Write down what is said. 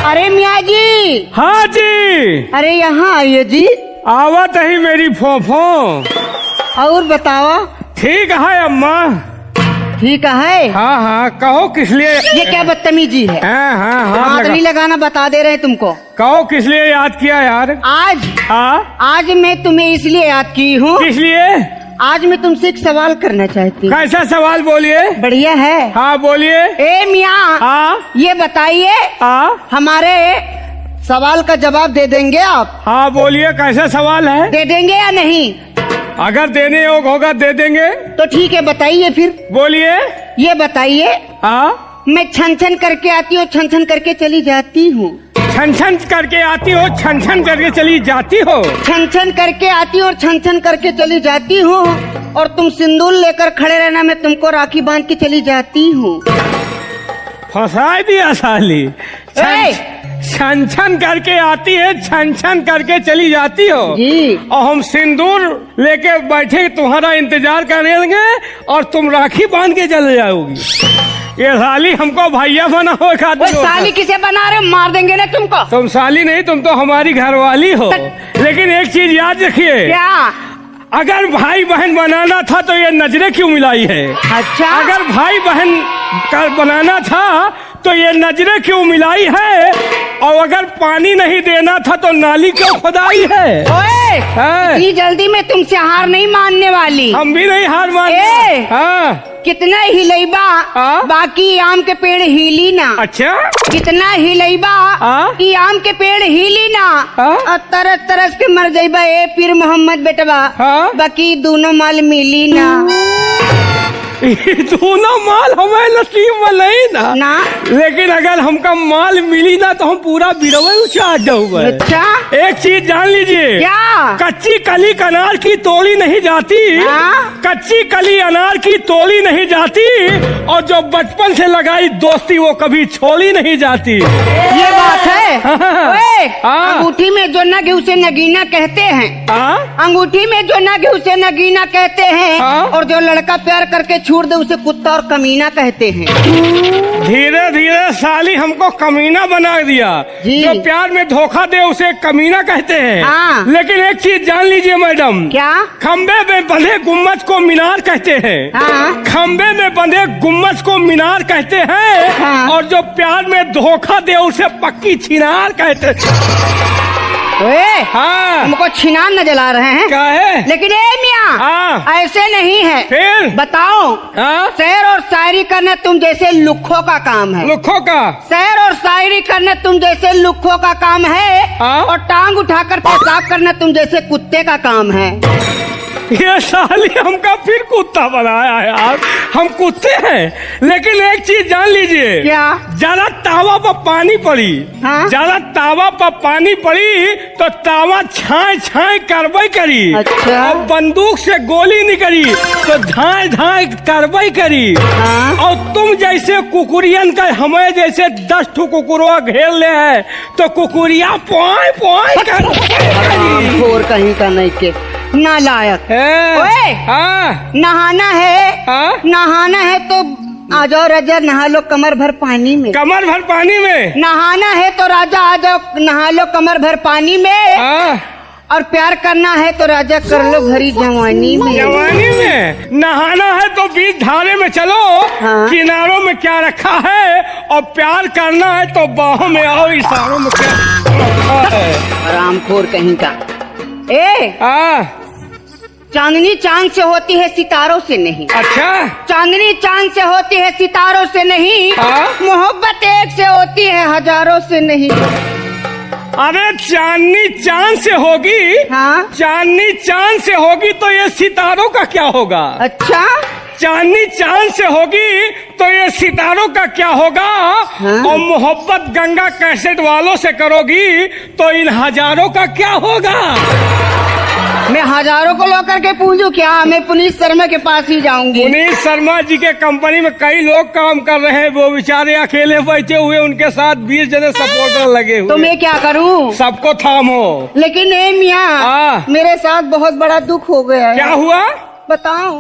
अरे मियाँ जी। हाँ जी। अरे यहाँ आइए जी। आवत ही मेरी फोफो। और बताओ। ठीक है अम्मा। ठीक है। हाँ हाँ कहो किस लिए। ये क्या बदतमीजी है। हाँ हाथ नहीं लगाना बता दे रहे तुमको। कहो किस लिए याद किया यार। आज मैं तुम्हें इसलिए याद की हूँ। किस लिए। आज मैं तुमसे एक सवाल करना चाहती हूँ। कैसा सवाल बोलिए। बढ़िया है। हाँ बोलिए। ए मियाँ। हाँ ये बताइए। हमारे सवाल का जवाब दे देंगे आप। हाँ बोलिए कैसा सवाल है। दे देंगे या नहीं। अगर देने योग होगा दे देंगे। तो ठीक है बताइए फिर। बोलिए। ये बताइए। मैं छन छन करके आती हूँ, छन छन करके चली जाती हूँ। छन छन करके आती हो, छन छन करके चली जाती हो। छन छन करके आती हूँ और छन छन करके चली जाती हूँ। और तुम सिंदूर लेकर खड़े रहना, मैं तुमको राखी बांध के चली जाती हूँ। फंसा दिया साली। छन छन करके आती है, छन छन करके चली जाती हो जी। और हम सिंदूर लेके बैठे तुम्हारा इंतजार करेंगे और तुम राखी बांध के चले जाओगी। ये साली हमको भैया बना हो। साली किसे बना रहे हो, मार देंगे ना तुमको। तुम साली नहीं, तुम तो हमारी घरवाली हो। लेकिन एक चीज याद रखिए। क्या। अगर भाई बहन बनाना था तो ये नजरें क्यों मिलाई है। अच्छा। अगर भाई बहन का बनाना था तो ये नजरें क्यों मिलाई है। और अगर पानी नहीं देना था तो नाली क्यों खुदाई है। ओए, इतनी जल्दी मैं तुमसे हार नहीं मानने वाली। हम भी नहीं हार मानते। कितना हिलैबा बाकी आम के पेड़ हिली ना। अच्छा। कितना हिलैबा कि आम के पेड़ हिली ना। और तरस तरस के मर जाइबा ए पीर मोहम्मद बेटवा। बाकी दोनों माल मिली ना। दोनों माल हमें नसीब में नहीं ना। लेकिन अगर हमका माल मिली ना तो हम पूरा बिरवे उछा जाऊंगा। अच्छा। एक चीज जान लीजिए। क्या। कच्ची कली अनार की तोड़ी नहीं जाती। कच्ची कली अनार की तोड़ी नहीं जाती। और जो बचपन से लगाई दोस्ती वो कभी छोड़ी नहीं जाती। ये बात है। अंगूठी में जो नग उसे नगीना कहते हैं। अंगूठी में जो नग उसे नगीना कहते हैं। और जो लड़का प्यार करके छोड़ दे उसे कुत्ता और कमीना कहते हैं। धीरे धीरे साली हमको कमीना बना दिया। जो प्यार में धोखा दे उसे कमीना कहते हैं। लेकिन एक चीज जान लीजिए मैडम। क्या। खम्बे में बंधे गुम्मज को मीनार कहते हैं। खम्बे में बंधे गुम्मज को मीनार कहते हैं। और जो प्यार में धोखा दे उसे पक्की छिनार कहते हैं। हमको छिनार नजर आ रहे हैं। क्या है। लेकिन मियाँ ऐसे नहीं है। फिर बताओ। शेर और शायरी करना तुम जैसे लुखों का काम है। लुखों का। शेर और शायरी करना तुम जैसे लुखों का काम है। और टांग उठाकर पेशाब करना तुम जैसे कुत्ते का काम है। ये साली हमका फिर कुत्ता बनाया यार। हम कुत्ते हैं। लेकिन एक चीज जान लीजिए। क्या। ज्यादा तावा पर पानी पड़ी। ज्यादा तावा पर पानी पड़ी तो तावा छाए छाए कार्रवाई करी। अच्छा। और बंदूक से गोली निकली तो झाए झाए कार्रवाई करी। और तुम जैसे कुकुरियन का हमें जैसे 10 ठो कुकुरवा घेर ले है तो कुकुरिया पोए पोए कहीं का नहीं के नालायक। नहाना है। नहाना है तो आ जाओ राजा नहा लो कमर भर पानी में। कमर भर पानी में। नहाना है तो राजा आ जाओ नहा लो कमर भर पानी में। और प्यार करना है तो राजा कर लो भरी जवानी में। जवानी में। नहाना है तो बीच धारे में चलो। किनारों में क्या रखा है। और प्यार करना है तो बाहों में आओ इशारों में क्या रखा है। आरामखोर कहीं का। चांदनी चांद से होती है सितारों से नहीं। अच्छा। चांदनी चांद से होती है सितारों से नहीं। मोहब्बत एक से होती है हजारों से नहीं। अरे चांदनी चांद से होगी। चांदनी चांद से होगी तो ये सितारों का क्या होगा। अच्छा। चांदनी चांद से होगी तो ये सितारों का क्या होगा। और मोहब्बत गंगा कैसेट वालों से करोगी तो इन हजारों का क्या होगा। मैं हजारों को लो करके पूछूं क्या। मैं पुनीत शर्मा के पास ही जाऊंगी। पुनीत शर्मा जी के कंपनी में कई लोग काम कर रहे हैं। वो बेचारे अकेले बैठे हुए, उनके साथ 20 जने सपोर्टर लगे हुए। तो मैं क्या करूं। सबको थामो। लेकिन मियाँ मेरे साथ बहुत बड़ा दुख हो गया है। क्या हुआ बताओ।